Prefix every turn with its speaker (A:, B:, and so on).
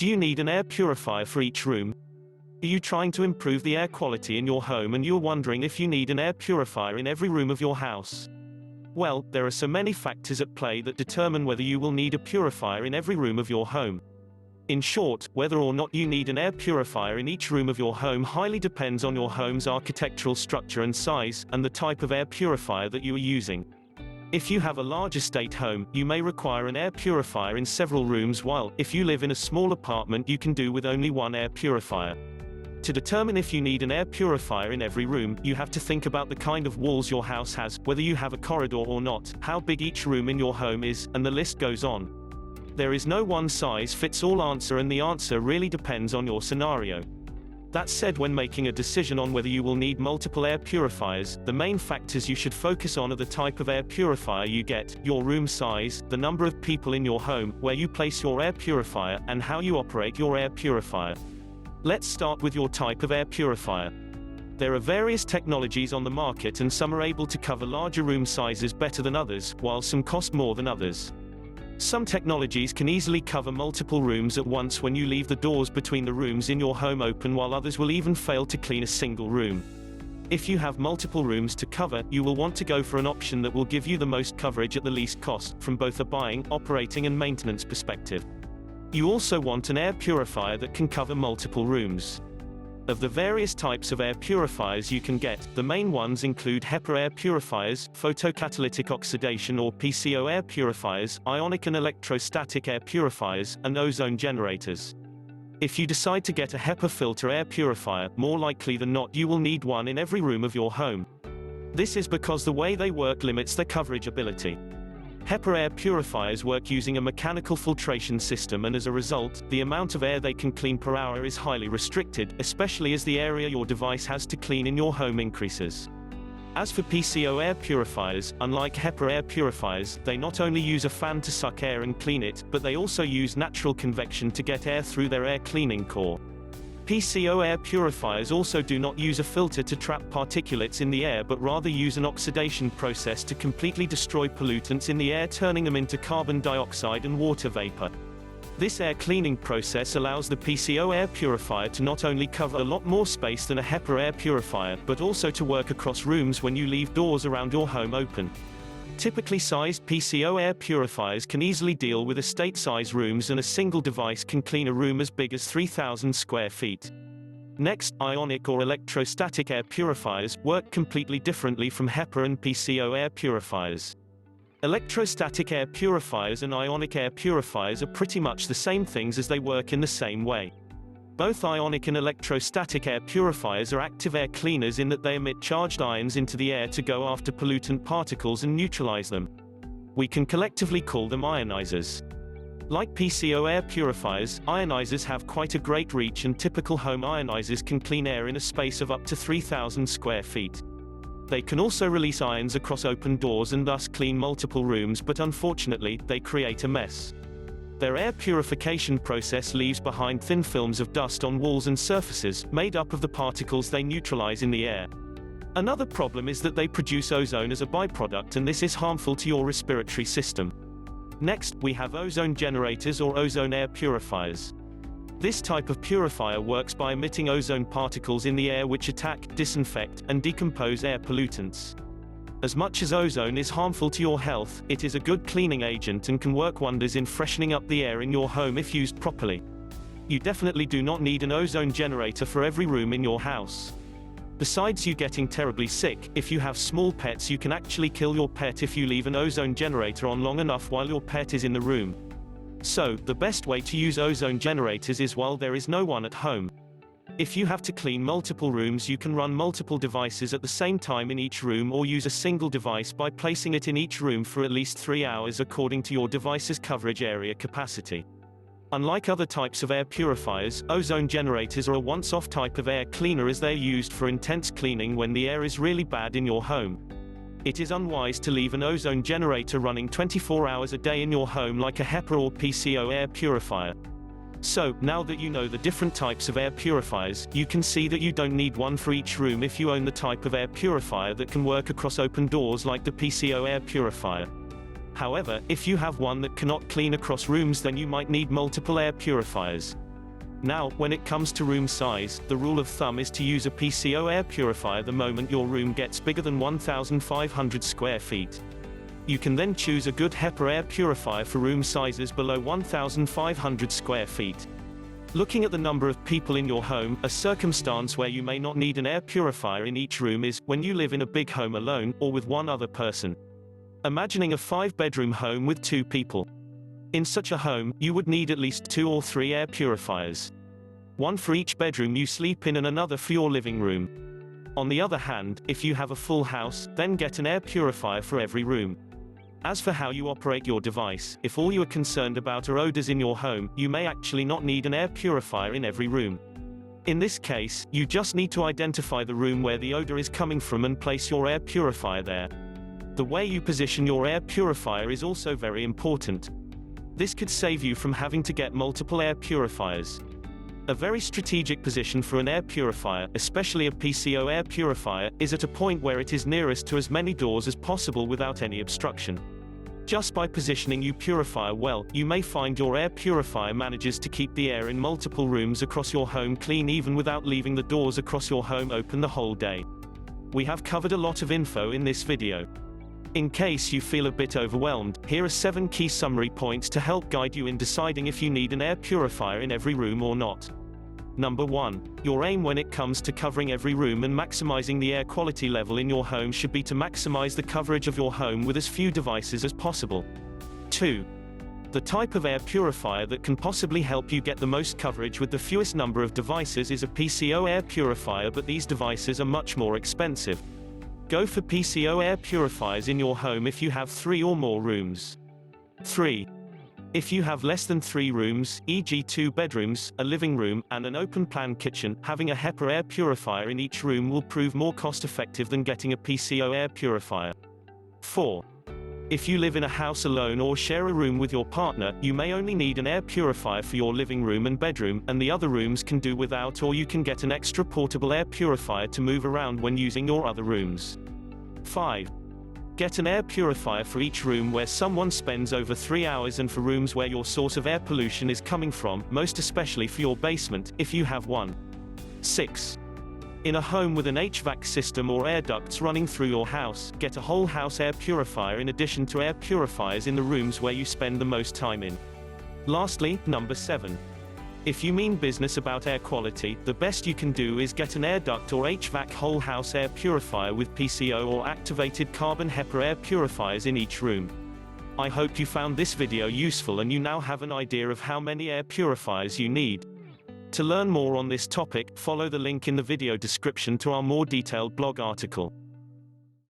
A: Do you need an air purifier for each room? Are you trying to improve the air quality in your home and you're wondering if you need an air purifier in every room of your house? Well, there are so many factors at play that determine whether you will need a purifier in every room of your home. In short, whether or not you need an air purifier in each room of your home highly depends on your home's architectural structure and size, and the type of air purifier that you are using. If you have a large estate home, you may require an air purifier in several rooms, while, if you live in a small apartment, you can do with only one air purifier. To determine if you need an air purifier in every room, you have to think about the kind of walls your house has, whether you have a corridor or not, how big each room in your home is, and the list goes on. There is no one-size-fits-all answer, and the answer really depends on your scenario. That said, when making a decision on whether you will need multiple air purifiers, the main factors you should focus on are the type of air purifier you get, your room size, the number of people in your home, where you place your air purifier, and how you operate your air purifier. Let's start with your type of air purifier. There are various technologies on the market, and some are able to cover larger room sizes better than others, while some cost more than others. Some technologies can easily cover multiple rooms at once when you leave the doors between the rooms in your home open, while others will even fail to clean a single room. If you have multiple rooms to cover, you will want to go for an option that will give you the most coverage at the least cost, from both a buying, operating and maintenance perspective. You also want an air purifier that can cover multiple rooms. Of the various types of air purifiers you can get, the main ones include HEPA air purifiers, photocatalytic oxidation or PCO air purifiers, ionic and electrostatic air purifiers, and ozone generators. If you decide to get a HEPA filter air purifier, more likely than not you will need one in every room of your home. This is because the way they work limits their coverage ability. HEPA air purifiers work using a mechanical filtration system, and as a result, the amount of air they can clean per hour is highly restricted, especially as the area your device has to clean in your home increases. As for PCO air purifiers, unlike HEPA air purifiers, they not only use a fan to suck air and clean it, but they also use natural convection to get air through their air cleaning core. PCO air purifiers also do not use a filter to trap particulates in the air, but rather use an oxidation process to completely destroy pollutants in the air, turning them into carbon dioxide and water vapor. This air cleaning process allows the PCO air purifier to not only cover a lot more space than a HEPA air purifier, but also to work across rooms when you leave doors around your home open. Typically sized PCO air purifiers can easily deal with estate-size rooms, and a single device can clean a room as big as 3,000 square feet. Next, ionic or electrostatic air purifiers work completely differently from HEPA and PCO air purifiers. Electrostatic air purifiers and ionic air purifiers are pretty much the same things, as they work in the same way. Both ionic and electrostatic air purifiers are active air cleaners in that they emit charged ions into the air to go after pollutant particles and neutralize them. We can collectively call them ionisers. Like PCO air purifiers, ionisers have quite a great reach, and typical home ionisers can clean air in a space of up to 3,000 square feet. They can also release ions across open doors and thus clean multiple rooms, but unfortunately, they create a mess. Their air purification process leaves behind thin films of dust on walls and surfaces, made up of the particles they neutralize in the air. Another problem is that they produce ozone as a byproduct, and this is harmful to your respiratory system. Next, we have ozone generators or ozone air purifiers. This type of purifier works by emitting ozone particles in the air which attack, disinfect, and decompose air pollutants. As much as ozone is harmful to your health, it is a good cleaning agent and can work wonders in freshening up the air in your home if used properly. You definitely do not need an ozone generator for every room in your house. Besides you getting terribly sick, if you have small pets, you can actually kill your pet if you leave an ozone generator on long enough while your pet is in the room. So, the best way to use ozone generators is while there is no one at home. If you have to clean multiple rooms, you can run multiple devices at the same time in each room, or use a single device by placing it in each room for at least 3 hours according to your device's coverage area capacity. Unlike other types of air purifiers, ozone generators are a once-off type of air cleaner, as they are used for intense cleaning when the air is really bad in your home. It is unwise to leave an ozone generator running 24 hours a day in your home like a HEPA or PCO air purifier. So, now that you know the different types of air purifiers, you can see that you don't need one for each room if you own the type of air purifier that can work across open doors like the PCO air purifier. However, if you have one that cannot clean across rooms, then you might need multiple air purifiers. Now, when it comes to room size, the rule of thumb is to use a PCO air purifier the moment your room gets bigger than 1,500 square feet. You can then choose a good HEPA air purifier for room sizes below 1,500 square feet. Looking at the number of people in your home, a circumstance where you may not need an air purifier in each room is when you live in a big home alone, or with one other person. Imagining a 5-bedroom home with 2 people. In such a home, you would need at least 2 or 3 air purifiers. One for each bedroom you sleep in and another for your living room. On the other hand, if you have a full house, then get an air purifier for every room. As for how you operate your device, if all you are concerned about are odors in your home, you may actually not need an air purifier in every room. In this case, you just need to identify the room where the odor is coming from and place your air purifier there. The way you position your air purifier is also very important. This could save you from having to get multiple air purifiers. A very strategic position for an air purifier, especially a PCO air purifier, is at a point where it is nearest to as many doors as possible without any obstruction. Just by positioning your purifier well, you may find your air purifier manages to keep the air in multiple rooms across your home clean even without leaving the doors across your home open the whole day. We have covered a lot of info in this video. In case you feel a bit overwhelmed, here are 7 key summary points to help guide you in deciding if you need an air purifier in every room or not. Number 1. Your aim when it comes to covering every room and maximizing the air quality level in your home should be to maximize the coverage of your home with as few devices as possible. 2. The type of air purifier that can possibly help you get the most coverage with the fewest number of devices is a PCO air purifier, but these devices are much more expensive. Go for PCO air purifiers in your home if you have 3 or more rooms. 3. If you have less than 3 rooms, e.g. 2 bedrooms, a living room, and an open-plan kitchen, having a HEPA air purifier in each room will prove more cost-effective than getting a PCO air purifier. 4. If you live in a house alone or share a room with your partner, you may only need an air purifier for your living room and bedroom, and the other rooms can do without, or you can get an extra portable air purifier to move around when using your other rooms. 5. Get an air purifier for each room where someone spends over 3 hours and for rooms where your source of air pollution is coming from, most especially for your basement, if you have one. 6. In a home with an HVAC system or air ducts running through your house, get a whole house air purifier in addition to air purifiers in the rooms where you spend the most time in. Lastly, number 7. If you mean business about air quality, the best you can do is get an air duct or HVAC whole house air purifier with PCO or activated carbon HEPA air purifiers in each room. I hope you found this video useful and you now have an idea of how many air purifiers you need. To learn more on this topic, follow the link in the video description to our more detailed blog article.